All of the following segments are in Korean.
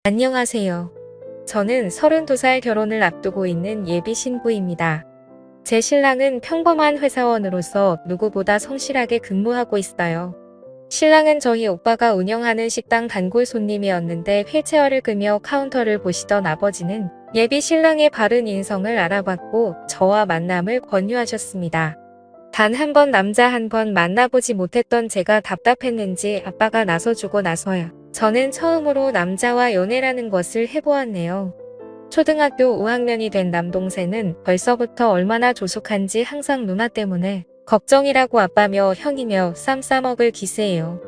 안녕하세요. 저는 32살 결혼을 앞두고 있는 예비 신부입니다. 제 신랑은 평범한 회사원으로서 누구보다 성실하게 근무하고 있어요. 신랑은 저희 오빠가 운영하는 식당 단골 손님이었는데 휠체어를 끄며 카운터를 보시던 아버지는 예비 신랑의 바른 인성을 알아봤고 저와 만남을 권유하셨습니다. 단 한 번 남자 한 번 만나보지 못했던 제가 답답했는지 아빠가 나서주고 나서야 저는 처음으로 남자와 연애라는 것을 해보았네요. 초등학교 5학년이 된 남동생은 벌써부터 얼마나 조숙한지 항상 누나 때문에 걱정이라고 아빠며 형이며 쌈 싸먹을 기세예요.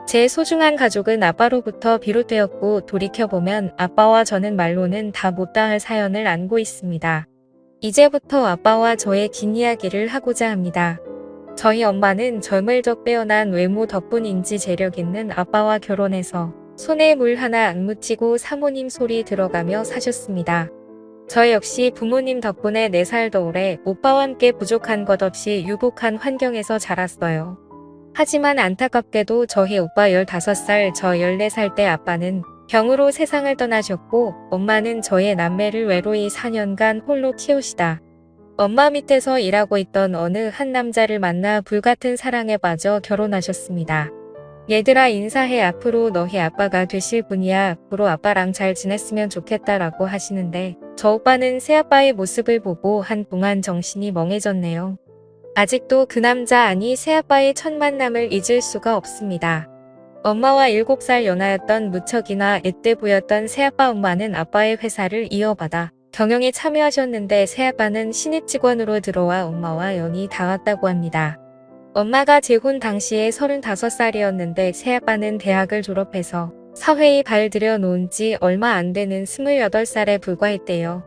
제 소중한 가족은 아빠로부터 비롯되었고 돌이켜보면 아빠와 저는 말로는 다 못다할 사연을 안고 있습니다. 이제부터 아빠와 저의 긴 이야기를 하고자 합니다. 저희 엄마는 젊을 적 빼어난 외모 덕분인지 재력 있는 아빠와 결혼해서 손에 물 하나 안 묻히고 사모님 소리 들어가며 사셨습니다. 저 역시 부모님 덕분에 4살 더 오래 오빠와 함께 부족한 것 없이 유복한 환경에서 자랐어요. 하지만 안타깝게도 저희 오빠 15살, 저 14살 때 아빠는 병으로 세상을 떠나셨고 엄마는 저의 남매를 외로이 4년간 홀로 키우시다 엄마 밑에서 일하고 있던 어느 한 남자를 만나 불같은 사랑에 빠져 결혼하셨습니다. 얘들아 인사해. 앞으로 너희 아빠가 되실 분이야. 앞으로 아빠랑 잘 지냈으면 좋겠다라고 하시는데 저 오빠는 새아빠의 모습을 보고 한동안 정신이 멍해졌네요. 아직도 그 남자 아니 새아빠의 첫 만남을 잊을 수가 없습니다. 엄마와 7살 연하였던 무척이나 애때 보였던 새아빠 엄마는 아빠의 회사를 이어받아 경영에 참여하셨는데 새아빠는 신입 직원으로 들어와 엄마와 연이 닿았다고 합니다. 엄마가 재혼 당시에 35살이었는데 새아빠는 대학을 졸업해서 사회에 발 들여놓은 지 얼마 안 되는 28살에 불과했대요.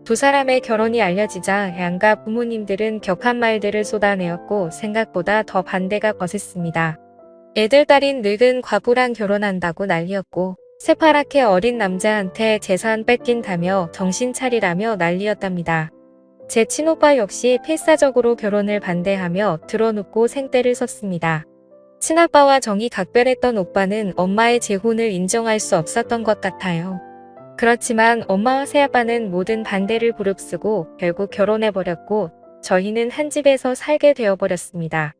두 사람의 결혼이 알려지자 양가 부모님들은 격한 말들을 쏟아내었고 생각보다 더 반대가 거셌습니다. 애들 딸인 늙은 과부랑 결혼한다고 난리였고 새파랗게 어린 남자한테 재산 뺏긴다며 정신 차리라며 난리였답니다. 제 친오빠 역시 필사적으로 결혼을 반대하며 드러눕고 생떼를 썼습니다. 친아빠와 정이 각별했던 오빠는 엄마의 재혼을 인정할 수 없었던 것 같아요. 그렇지만 엄마와 새아빠는 모든 반대를 부릅쓰고 결국 결혼해버렸고 저희는 한 집에서 살게 되어버렸습니다.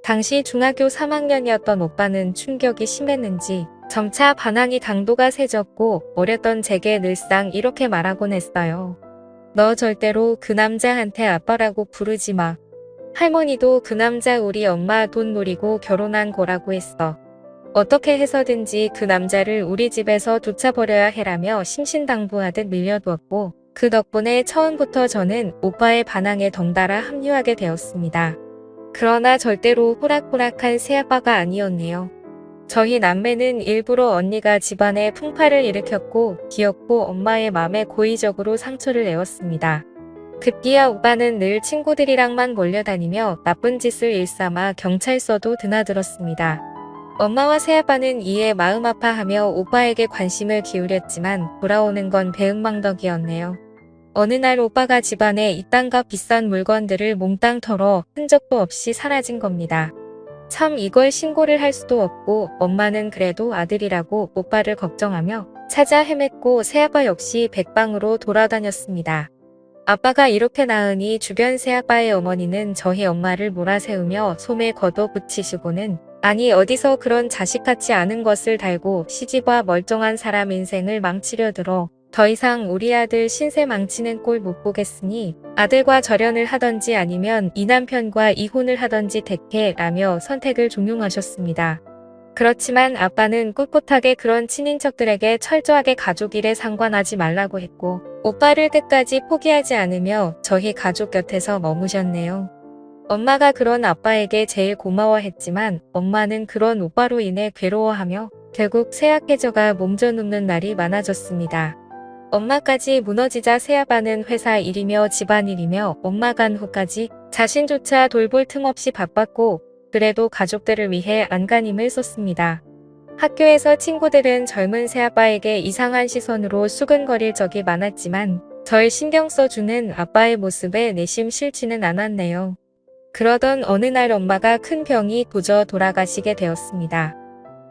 당시 중학교 3학년이었던 오빠는 충격이 심했는지 점차 반항이 강도가 세졌고 어렸던 제게 늘상 이렇게 말하곤 했어요. 너 절대로 그 남자한테 아빠라고 부르지 마. 할머니도 그 남자 우리 엄마 돈 노리고 결혼한 거라고 했어. 어떻게 해서든지 그 남자를 우리 집에서 쫓아버려야 해라며 신신당부하듯 밀려두었고 그 덕분에 처음부터 저는 오빠의 반항에 덩달아 합류하게 되었습니다. 그러나 절대로 호락호락한 새아빠가 아니었네요. 저희 남매는 일부러 언니가 집안에 풍파를 일으켰고 기어코 엄마의 맘에 고의적으로 상처를 내었습니다. 급기야 오빠는 늘 친구들이랑만 몰려다니며 나쁜 짓을 일삼아 경찰서도 드나들었습니다. 엄마와 새아빠는 이에 마음 아파하며 오빠에게 관심을 기울였지만 돌아오는 건 배은망덕이었네요. 어느 날 오빠가 집안에 이딴 값 비싼 물건들을 몽땅 털어 흔적도 없이 사라진 겁니다. 참 이걸 신고를 할 수도 없고 엄마는 그래도 아들이라고 오빠를 걱정하며 찾아 헤맸고 새아빠 역시 백방으로 돌아다녔습니다. 아빠가 이렇게 낳으니 주변 새아빠의 어머니는 저희 엄마를 몰아세우며 소매 걷어붙이시고는 아니 어디서 그런 자식같지 않은 것을 달고 시집와 멀쩡한 사람 인생을 망치려 들어 더 이상 우리 아들 신세 망치는 꼴 못 보겠으니 아들과 절연을 하던지 아니면 이 남편과 이혼을 하던지 택해라며 선택을 종용하셨습니다. 그렇지만 아빠는 꿋꿋하게 그런 친인척들에게 철저하게 가족 일에 상관하지 말라고 했고 오빠를 끝까지 포기하지 않으며 저희 가족 곁에서 머무셨네요. 엄마가 그런 아빠에게 제일 고마워했지만 엄마는 그런 오빠로 인해 괴로워하며 결국 쇠약해져가 몸져눕는 날이 많아졌습니다. 엄마까지 무너지자 새아빠는 회사 일이며 집안일이며 엄마 간 후까지 자신조차 돌볼 틈 없이 바빴고 그래도 가족들을 위해 안간힘을 썼습니다. 학교에서 친구들은 젊은 새아빠에게 이상한 시선으로 수근거릴 적이 많았지만 절 신경 써주는 아빠의 모습에 내심 싫지는 않았네요. 그러던 어느 날 엄마가 큰 병이 도져 돌아가시게 되었습니다.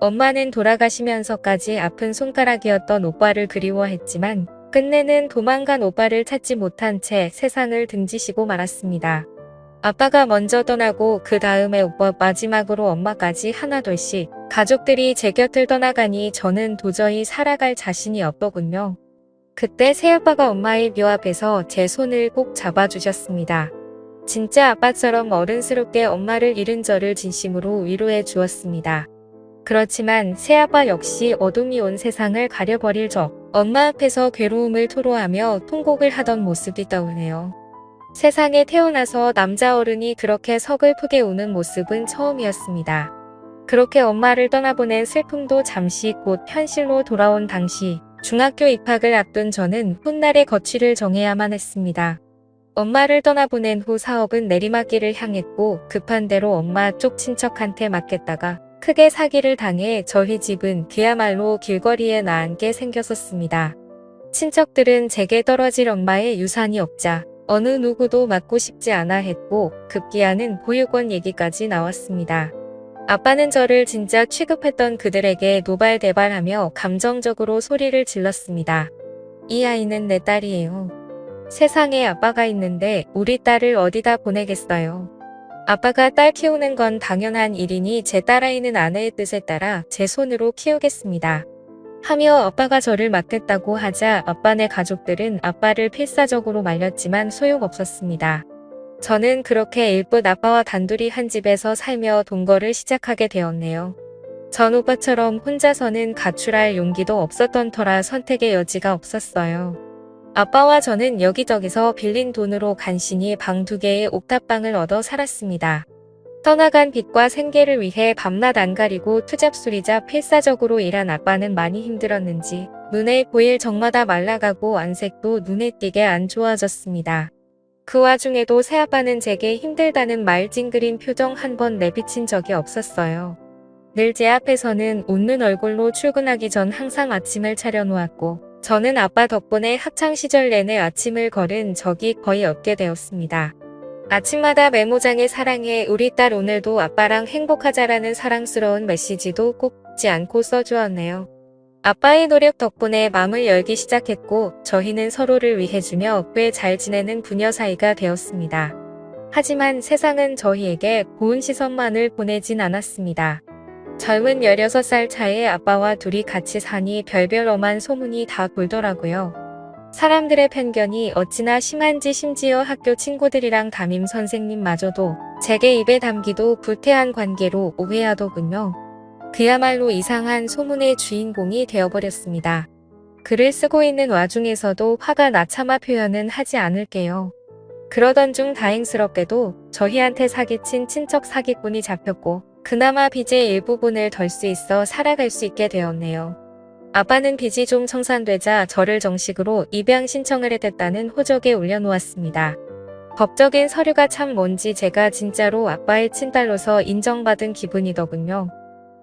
엄마는 돌아가시면서까지 아픈 손가락이었던 오빠를 그리워했지만 끝내는 도망간 오빠를 찾지 못한 채 세상을 등지시고 말았습니다. 아빠가 먼저 떠나고 그 다음에 오빠 마지막으로 엄마까지 하나둘씩 가족들이 제 곁을 떠나가니 저는 도저히 살아갈 자신이 없더군요. 그때 새아빠가 엄마의 묘 앞에서 제 손을 꼭 잡아주셨습니다. 진짜 아빠처럼 어른스럽게 엄마를 잃은 저를 진심으로 위로해 주었습니다. 그렇지만 새아빠 역시 어둠이 온 세상을 가려버릴 저 엄마 앞에서 괴로움을 토로하며 통곡을 하던 모습이 떠오르네요. 세상에 태어나서 남자 어른이 그렇게 서글프게 우는 모습은 처음이었습니다. 그렇게 엄마를 떠나보낸 슬픔도 잠시 곧 현실로 돌아온 당시 중학교 입학을 앞둔 저는 훗날의 거취를 정해야만 했습니다. 엄마를 떠나보낸 후 사업은 내리막길을 향했고 급한 대로 엄마 쪽 친척한테 맡겼다가 크게 사기를 당해 저희 집은 그야말로 길거리에 나앉게 생겼었습니다. 친척들은 제게 떨어질 엄마의 유산이 없자 어느 누구도 맡고 싶지 않아 했고 급기야는 보육원 얘기까지 나왔습니다. 아빠는 저를 진짜 취급했던 그들에게 노발대발하며 감정적으로 소리를 질렀습니다. 이 아이는 내 딸이에요. 세상에 아빠가 있는데 우리 딸을 어디다 보내겠어요. 아빠가 딸 키우는 건 당연한 일이니 제 딸아이는 아내의 뜻에 따라 제 손으로 키우겠습니다. 하며 아빠가 저를 맡겠다고 하자 아빠네 가족들은 아빠를 필사적으로 말렸지만 소용없었습니다. 저는 그렇게 일붓 아빠와 단둘이 한 집에서 살며 동거를 시작하게 되었네요. 전 오빠처럼 혼자서는 가출할 용기도 없었던 터라 선택의 여지가 없었어요. 아빠와 저는 여기저기서 빌린 돈으로 간신히 방 2개의 옥탑방을 얻어 살았습니다. 떠나간 빚과 생계를 위해 밤낮 안 가리고 투잡술이자 필사적으로 일한 아빠는 많이 힘들었는지 눈에 보일 적마다 말라가고 안색도 눈에 띄게 안 좋아졌습니다. 그 와중에도 새아빠는 제게 힘들다는 말 찡그린 표정 한 번 내비친 적이 없었어요. 늘 제 앞에서는 웃는 얼굴로 출근하기 전 항상 아침을 차려놓았고 저는 아빠 덕분에 학창시절 내내 아침을 걸은 적이 거의 없게 되었습니다. 아침마다 메모장에 사랑해 우리 딸 오늘도 아빠랑 행복하자라는 사랑스러운 메시지도 꼭 잊지 않고 써주었네요. 아빠의 노력 덕분에 마음을 열기 시작했고 저희는 서로를 위해주며 꽤 잘 지내는 부녀 사이가 되었습니다. 하지만 세상은 저희에게 고운 시선만을 보내진 않았습니다. 젊은 16살 차에 아빠와 둘이 같이 사니 별별 엄한 소문이 다 돌더라고요. 사람들의 편견이 어찌나 심한지 심지어 학교 친구들이랑 담임 선생님마저도 제게 입에 담기도 불쾌한 관계로 오해하더군요. 그야말로 이상한 소문의 주인공이 되어버렸습니다. 글을 쓰고 있는 와중에서도 화가 나차마 표현은 하지 않을게요. 그러던 중 다행스럽게도 저희한테 사기친 친척 사기꾼이 잡혔고 그나마 빚의 일부분을 덜 수 있어 살아갈 수 있게 되었네요. 아빠는 빚이 좀 청산되자 저를 정식으로 입양 신청을 했다는 호적에 올려놓았습니다. 법적인 서류가 참 뭔지 제가 진짜로 아빠의 친딸로서 인정받은 기분이더군요.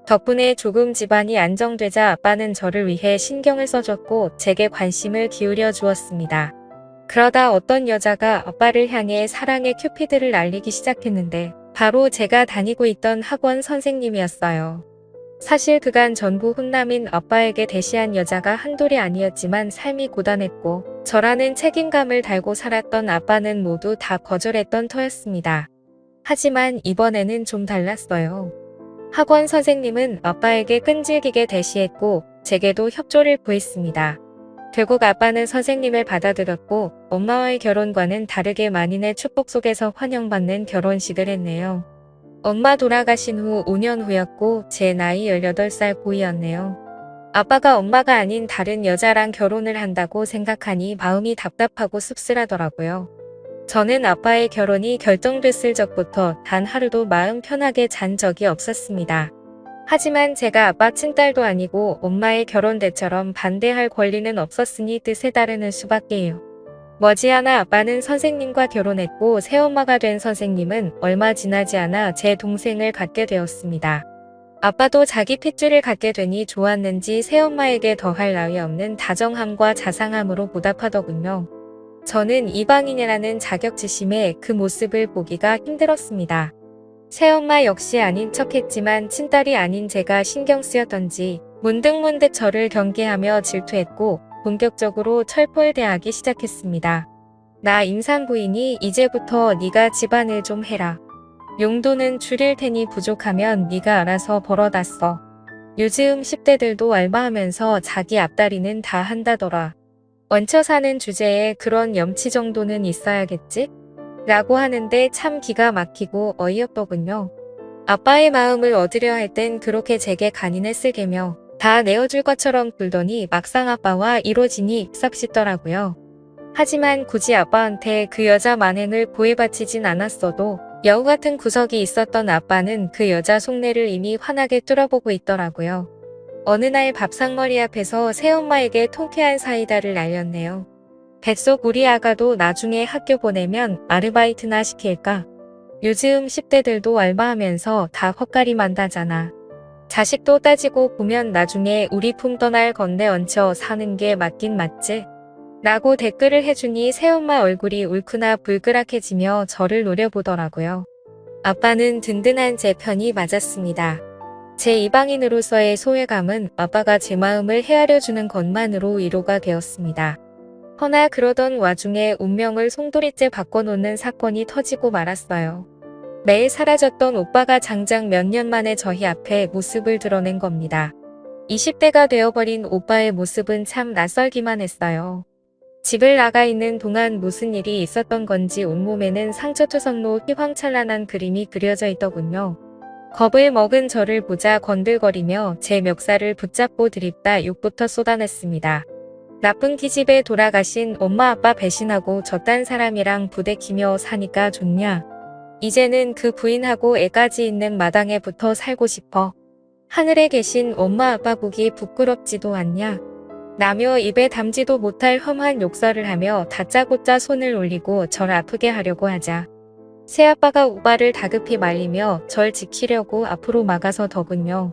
덕분에 조금 집안이 안정되자 아빠는 저를 위해 신경을 써줬고 제게 관심을 기울여 주었습니다. 그러다 어떤 여자가 아빠를 향해 사랑의 큐피드를 날리기 시작했는데 바로 제가 다니고 있던 학원 선생님이었어요. 사실 그간 전부 훈남인 아빠에게 대시한 여자가 한둘이 아니었지만 삶이 고단했고 저라는 책임감을 달고 살았던 아빠는 모두 다 거절했던 터였습니다. 하지만 이번에는 좀 달랐어요. 학원 선생님은 아빠에게 끈질기게 대시했고 제게도 협조를 구했습니다. 결국 아빠는 선생님을 받아들였고 엄마와의 결혼과는 다르게 만인의 축복 속에서 환영받는 결혼식을 했네요. 엄마 돌아가신 후 5년 후였고 제 나이 18살 고이였네요. 아빠가 엄마가 아닌 다른 여자랑 결혼을 한다고 생각하니 마음이 답답하고 씁쓸하더라고요. 저는 아빠의 결혼이 결정됐을 적부터 단 하루도 마음 편하게 잔 적이 없었습니다. 하지만 제가 아빠 친딸도 아니고 엄마의 결혼 때처럼 반대할 권리는 없었으니 뜻에 따르는 수밖에요. 머지않아 아빠는 선생님과 결혼했고 새엄마가 된 선생님은 얼마 지나지 않아 제 동생을 갖게 되었습니다. 아빠도 자기 핏줄을 갖게 되니 좋았는지 새엄마에게 더할 나위 없는 다정함과 자상함으로 보답하더군요. 저는 이방인이라는 자격지심에 그 모습을 보기가 힘들었습니다. 새엄마 역시 아닌 척했지만 친딸이 아닌 제가 신경 쓰였던지 문득문득 저를 경계하며 질투했고 본격적으로 철포를 대하기 시작했습니다. 나 임산부이니 이제부터 네가 집안일 좀 해라. 용돈은 줄일 테니 부족하면 네가 알아서 벌어다 써. 요즘 10대들도 알바하면서 자기 앞다리는 다 한다더라. 얹혀 사는 주제에 그런 염치 정도는 있어야겠지? 라고 하는데 참 기가 막히고 어이없더군요. 아빠의 마음을 얻으려 할 땐 그렇게 제게 간인했을 게며 다 내어줄 것처럼 굴더니 막상 아빠와 이루어지니 썩 싶더라고요. 하지만 굳이 아빠한테 그 여자 만행을 고해바치진 않았어도 여우 같은 구석이 있었던 아빠는 그 여자 속내를 이미 환하게 뚫어보고 있더라고요. 어느 날 밥상머리 앞에서 새엄마에게 통쾌한 사이다를 알렸네요. 뱃속 우리 아가도 나중에 학교 보내면 아르바이트나 시킬까? 요즘 10대들도 알바하면서 다 헛가리 만다잖아. 자식도 따지고 보면 나중에 우리 품 떠날 건데 얹혀 사는 게 맞긴 맞지? 라고 댓글을 해주니 새엄마 얼굴이 울크나 불그락해지며 저를 노려보더라고요. 아빠는 든든한 제 편이 맞았습니다. 제 이방인으로서의 소외감은 아빠가 제 마음을 헤아려주는 것만으로 위로가 되었습니다. 허나 그러던 와중에 운명을 송두리째 바꿔놓는 사건이 터지고 말았어요. 매일 사라졌던 오빠가 장장 몇 년 만에 저희 앞에 모습을 드러낸 겁니다. 20대가 되어버린 오빠의 모습은 참 낯설기만 했어요. 집을 나가 있는 동안 무슨 일이 있었던 건지 온몸에는 상처투성로 휘황찬란한 그림이 그려져 있더군요. 겁을 먹은 저를 보자 건들거리며 제 멱살을 붙잡고 드립다 욕부터 쏟아냈습니다. 나쁜 기집애 돌아가신 엄마 아빠 배신하고 저딴 사람이랑 부대끼며 사니까 좋냐. 이제는 그 부인하고 애까지 있는 마당에 붙어 살고 싶어. 하늘에 계신 엄마 아빠 보기 부끄럽지도 않냐. 라며 입에 담지도 못할 험한 욕설을 하며 다짜고짜 손을 올리고 절 아프게 하려고 하자. 새아빠가 오빠를 다급히 말리며 절 지키려고 앞으로 막아서더군요.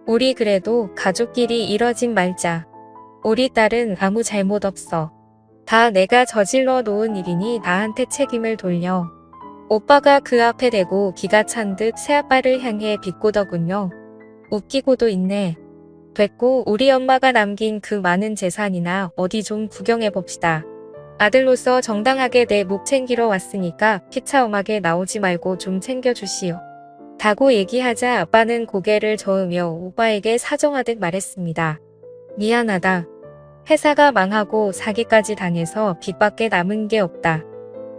우리 그래도 가족끼리 이러진 말자. 우리 딸은 아무 잘못 없어. 다 내가 저질러 놓은 일이니 나한테 책임을 돌려. 오빠가 그 앞에 대고 기가 찬 듯 새아빠를 향해 비꼬더군요. 웃기고도 있네. 됐고 우리 엄마가 남긴 그 많은 재산이나 어디 좀 구경해봅시다. 아들로서 정당하게 내 목 챙기러 왔으니까 피차엄하게 나오지 말고 좀 챙겨주시오. 다고 얘기하자 아빠는 고개를 저으며 오빠에게 사정하듯 말했습니다. 미안하다. 회사가 망하고 사기까지 당해서 빚밖에 남은 게 없다.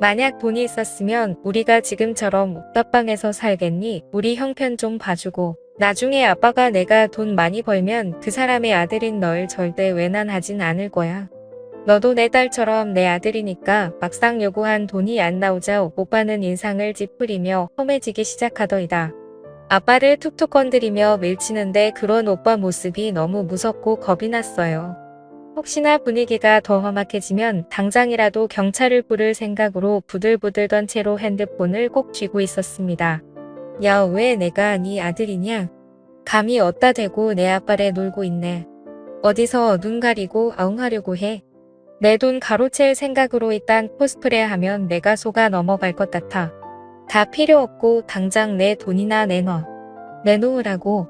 만약 돈이 있었으면 우리가 지금처럼 옥탑방에서 살겠니? 우리 형편 좀 봐주고 나중에 아빠가 내가 돈 많이 벌면 그 사람의 아들인 널 절대 외난하진 않을 거야. 너도 내 딸처럼 내 아들이니까 막상 요구한 돈이 안 나오자 오빠는 인상을 찌푸리며 험해지기 시작하더이다. 아빠를 툭툭 건드리며 밀치는데 그런 오빠 모습이 너무 무섭고 겁이 났어요. 혹시나 분위기가 더 험악해지면 당장이라도 경찰을 부를 생각으로 부들부들 던 채로 핸드폰을 꼭 쥐고 있었습니다. 야, 왜 내가 네 아들이냐? 감히 어따 대고 내 아빠를 놀고 있네. 어디서 눈 가리고 아웅하려고 해. 내 돈 가로챌 생각으로 일단 코스프레 하면 내가 속아 넘어갈 것 같아. 다 필요 없고 당장 내 돈이나 내놔. 내놓으라고.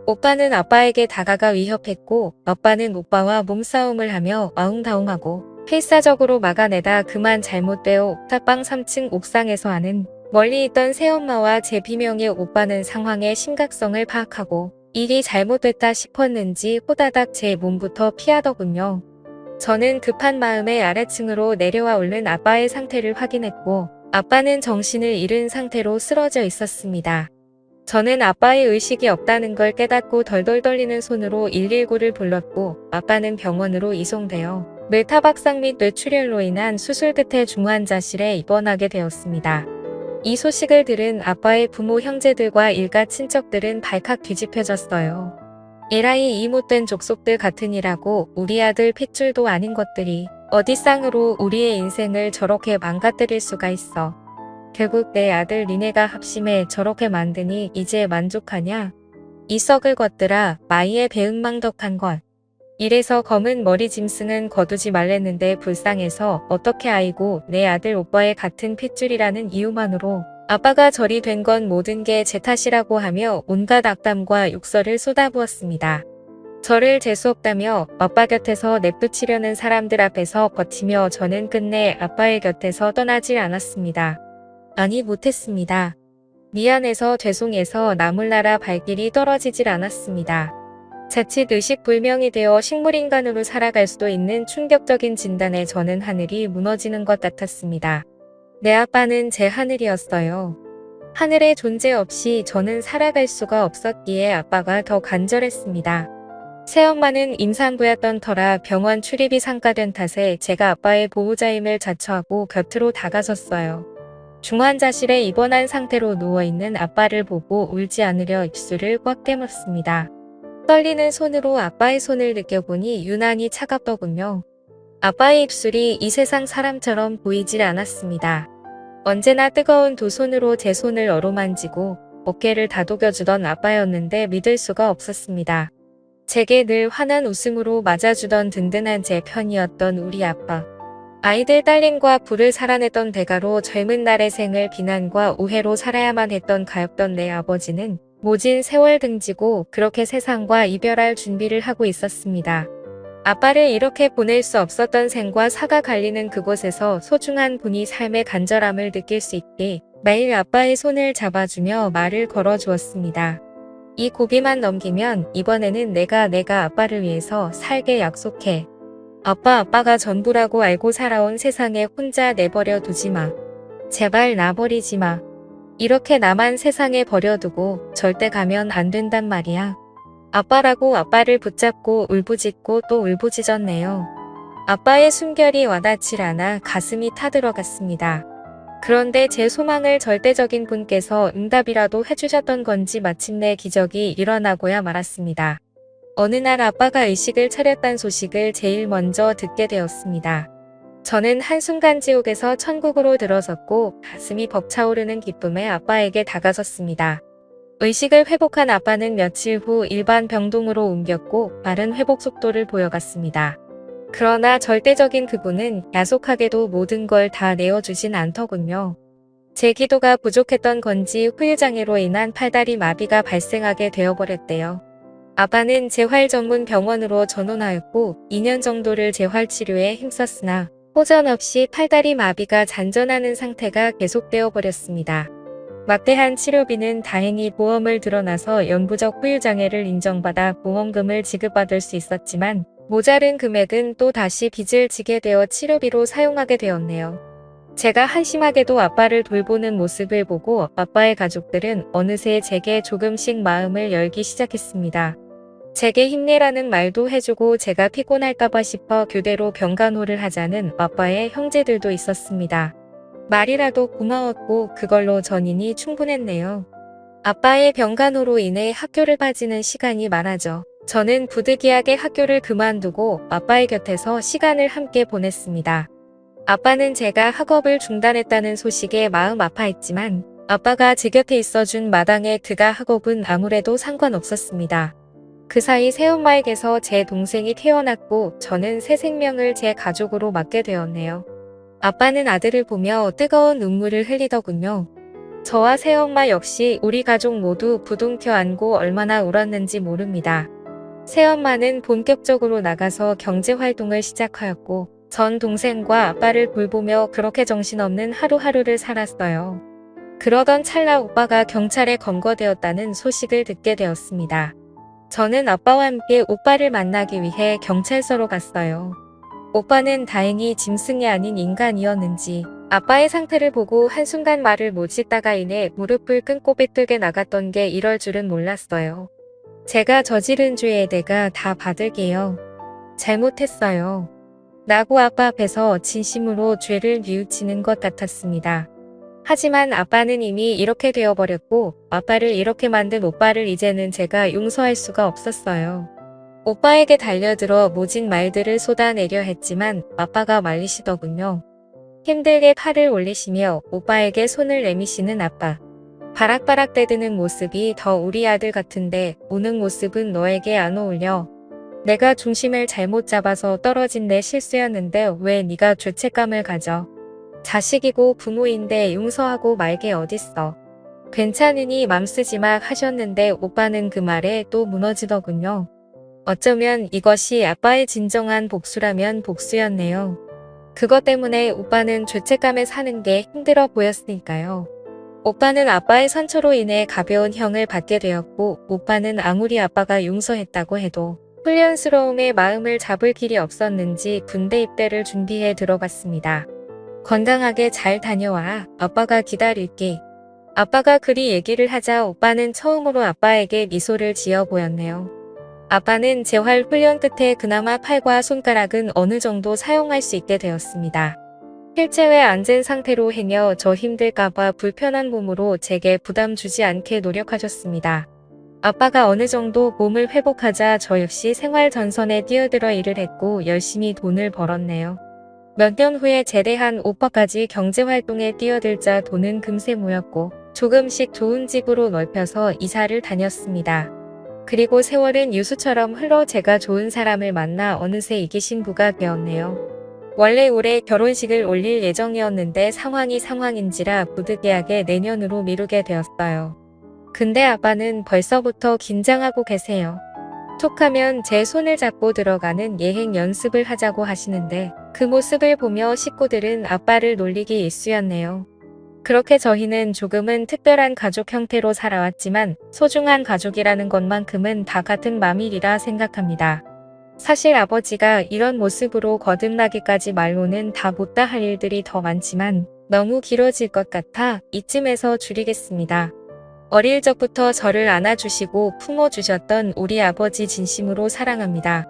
오빠는 아빠에게 다가가 위협했고 아빠는 오빠와 몸싸움을 하며 아웅다웅하고 필사적으로 막아내다 그만 잘못되어 옥탑방 3층 옥상에서 하는 멀리 있던 새엄마와 제 비명의 오빠는 상황의 심각성을 파악하고 일이 잘못됐다 싶었는지 호다닥 제 몸부터 피하더군요. 저는 급한 마음에 아래층으로 내려와 오른 아빠의 상태를 확인했고 아빠는 정신을 잃은 상태로 쓰러져 있었습니다. 저는 아빠의 의식이 없다는 걸 깨닫고 덜덜 떨리는 손으로 119를 불렀고 아빠는 병원으로 이송되어 뇌타박상 및 뇌출혈로 인한 수술 끝에 중환자실에 입원하게 되었습니다. 이 소식을 들은 아빠의 부모 형제들과 일가 친척들은 발칵 뒤집혀졌어요. 에라이 이 못된 족속들 같으니라고 우리 아들 핏줄도 아닌 것들이 어디 쌍으로 우리의 인생을 저렇게 망가뜨릴 수가 있어. 결국 내 아들 니네가 합심해 저렇게 만드니 이제 만족하냐? 이 썩을 것들아 마이의 배은망덕한 것. 이래서 검은 머리 짐승은 거두지 말랬는데 불쌍해서 어떻게 아이고 내 아들 오빠의 같은 핏줄이라는 이유만으로 아빠가 절이 된 건 모든 게 제 탓이라고 하며 온갖 악담과 욕설을 쏟아부었습니다. 저를 재수없다며 아빠 곁에서 냅두치려는 사람들 앞에서 버티며 저는 끝내 아빠의 곁에서 떠나질 않았습니다. 아니 못했습니다. 미안해서 죄송해서 나몰라라 발길이 떨어지질 않았습니다. 자칫 의식불명이 되어 식물인간으로 살아갈 수도 있는 충격적인 진단에 저는 하늘이 무너지는 것 같았습니다. 내 아빠는 제 하늘이었어요. 하늘의 존재 없이 저는 살아갈 수가 없었기에 아빠가 더 간절했습니다. 새엄마는 임산부였던 터라 병원 출입이 상가된 탓에 제가 아빠의 보호자임을 자처하고 곁으로 다가섰어요. 중환자실에 입원한 상태로 누워있는 아빠를 보고 울지 않으려 입술을 꽉 깨물었습니다. 떨리는 손으로 아빠의 손을 느껴보니 유난히 차갑더군요. 아빠의 입술이 이 세상 사람처럼 보이질 않았습니다. 언제나 뜨거운 두 손으로 제 손을 어루만지고 어깨를 다독여주던 아빠였는데 믿을 수가 없었습니다. 제게 늘 환한 웃음으로 맞아주던 든든한 제 편이었던 우리 아빠. 아이들 딸림과 부를 살아냈던 대가로 젊은 날의 생을 비난과 오해로 살아야만 했던 가엾던 내 아버지는 모진 세월 등지고 그렇게 세상과 이별할 준비를 하고 있었습니다. 아빠를 이렇게 보낼 수 없었던 생과 사가 갈리는 그곳에서 소중한 분이 삶의 간절함을 느낄 수 있게 매일 아빠의 손을 잡아주며 말을 걸어주었습니다. 이 고비만 넘기면 이번에는 내가 아빠를 위해서 살게 약속해. 아빠가 전부라고 알고 살아온 세상에 혼자 내버려 두지 마. 제발 놔버리지 마. 이렇게 나만 세상에 버려두고 절대 가면 안 된단 말이야. 아빠라고 아빠를 붙잡고 울부짖고 또 울부짖었네요. 아빠의 숨결이 와닿질 않아 가슴이 타들어갔습니다. 그런데 제 소망을 절대적인 분께서 응답이라도 해주셨던 건지 마침내 기적이 일어나고야 말았습니다. 어느 날 아빠가 의식을 차렸다는 소식을 제일 먼저 듣게 되었습니다. 저는 한순간 지옥에서 천국으로 들어섰고 가슴이 벅차오르는 기쁨에 아빠에게 다가섰습니다. 의식을 회복한 아빠는 며칠 후 일반 병동으로 옮겼고 빠른 회복 속도를 보여갔습니다. 그러나 절대적인 그분은 야속하게도 모든 걸 다 내어주진 않더군요. 제 기도가 부족했던 건지 후유장애로 인한 팔다리 마비가 발생하게 되어버렸대요. 아빠는 재활 전문 병원으로 전원하였고 2년 정도를 재활 치료에 힘썼으나 호전 없이 팔다리 마비가 잔존하는 상태가 계속되어 버렸습니다. 막대한 치료비는 다행히 보험을 들어놔서 영구적 후유장애를 인정받아 보험금을 지급받을 수 있었지만 모자른 금액은 또 다시 빚을 지게 되어 치료비로 사용하게 되었네요. 제가 한심하게도 아빠를 돌보는 모습을 보고 아빠의 가족들은 어느새 제게 조금씩 마음을 열기 시작했습니다. 제게 힘내라는 말도 해주고 제가 피곤할까봐 싶어 교대로 병간호를 하자는 아빠의 형제들도 있었습니다. 말이라도 고마웠고 그걸로 전인이 충분했네요. 아빠의 병간호로 인해 학교를 빠지는 시간이 많아져 저는 부득이하게 학교를 그만두고 아빠의 곁에서 시간을 함께 보냈습니다. 아빠는 제가 학업을 중단했다는 소식에 마음 아파했지만 아빠가 제 곁에 있어준 마당에 그가 학업은 아무래도 상관없었습니다. 그 사이 새엄마에게서 제 동생이 태어났고 저는 새 생명을 제 가족으로 맞게 되었네요. 아빠는 아들을 보며 뜨거운 눈물을 흘리더군요. 저와 새엄마 역시 우리 가족 모두 부둥켜 안고 얼마나 울었는지 모릅니다. 새엄마는 본격적으로 나가서 경제활동을 시작하였고 전 동생과 아빠를 돌보며 그렇게 정신없는 하루하루를 살았어요. 그러던 찰나 오빠가 경찰에 검거되었다는 소식을 듣게 되었습니다. 저는 아빠와 함께 오빠를 만나기 위해 경찰서로 갔어요. 오빠는 다행히 짐승이 아닌 인간이었는지 아빠의 상태를 보고 한순간 말을 못 잇다가 이내 무릎을 꿇고 삐뚤게 나갔던 게 이럴 줄은 몰랐어요. 제가 저지른 죄에 내가 다 받을게요. 잘못했어요. 라고 아빠 앞에서 진심으로 죄를 뉘우치는 것 같았습니다. 하지만 아빠는 이미 이렇게 되어버렸고 아빠를 이렇게 만든 오빠를 이제는 제가 용서할 수가 없었어요. 오빠에게 달려들어 모진 말들을 쏟아내려 했지만 아빠가 말리시더군요. 힘들게 팔을 올리시며 오빠에게 손을 내미시는 아빠. 바락바락 대드는 모습이 더 우리 아들 같은데 우는 모습은 너에게 안 어울려. 내가 중심을 잘못 잡아서 떨어진 내 실수였는데 왜 네가 죄책감을 가져. 자식이고 부모인데 용서하고 말게 어딨어. 괜찮으니 맘 쓰지 마 하셨는데 오빠는 그 말에 또 무너지더군요. 어쩌면 이것이 아빠의 진정한 복수라면 복수였네요. 그것 때문에 오빠는 죄책감에 사는 게 힘들어 보였으니까요. 오빠는 아빠의 상처로 인해 가벼운 형을 받게 되었고 오빠는 아무리 아빠가 용서했다고 해도 훈련스러움에 마음을 잡을 길이 없었는지 군대 입대를 준비해 들어갔습니다. 건강하게 잘 다녀와. 아빠가 기다릴게. 아빠가 그리 얘기를 하자 오빠는 처음으로 아빠에게 미소를 지어 보였네요. 아빠는 재활 훈련 끝에 그나마 팔과 손가락은 어느 정도 사용할 수 있게 되었습니다. 실제에 앉은 상태로 행여 저 힘들까봐 불편한 몸으로 제게 부담 주지 않게 노력하셨습니다. 아빠가 어느 정도 몸을 회복하자 저 역시 생활 전선에 뛰어들어 일을 했고 열심히 돈을 벌었네요. 몇 년 후에 제대한 오빠까지 경제활동에 뛰어들자 돈은 금세 모였고 조금씩 좋은 집으로 넓혀서 이사를 다녔습니다. 그리고 세월은 유수처럼 흘러 제가 좋은 사람을 만나 어느새 이기 신부가 되었네요. 원래 올해 결혼식을 올릴 예정이었는데 상황인지라 부득이하게 내년으로 미루게 되었어요. 근데 아빠는 벌써부터 긴장하고 계세요. 툭하면 제 손을 잡고 들어가는 예행 연습을 하자고 하시는데 그 모습을 보며 식구들은 아빠를 놀리기 일쑤였네요. 그렇게 저희는 조금은 특별한 가족 형태로 살아왔지만 소중한 가족이라는 것만큼은 다 같은 맘이리라 생각합니다. 사실 아버지가 이런 모습으로 거듭나기까지 말로는 다 못다 할 일들이 더 많지만 너무 길어질 것 같아 이쯤에서 줄이겠습니다. 어릴 적부터 저를 안아주시고 품어주셨던 우리 아버지 진심으로 사랑합니다.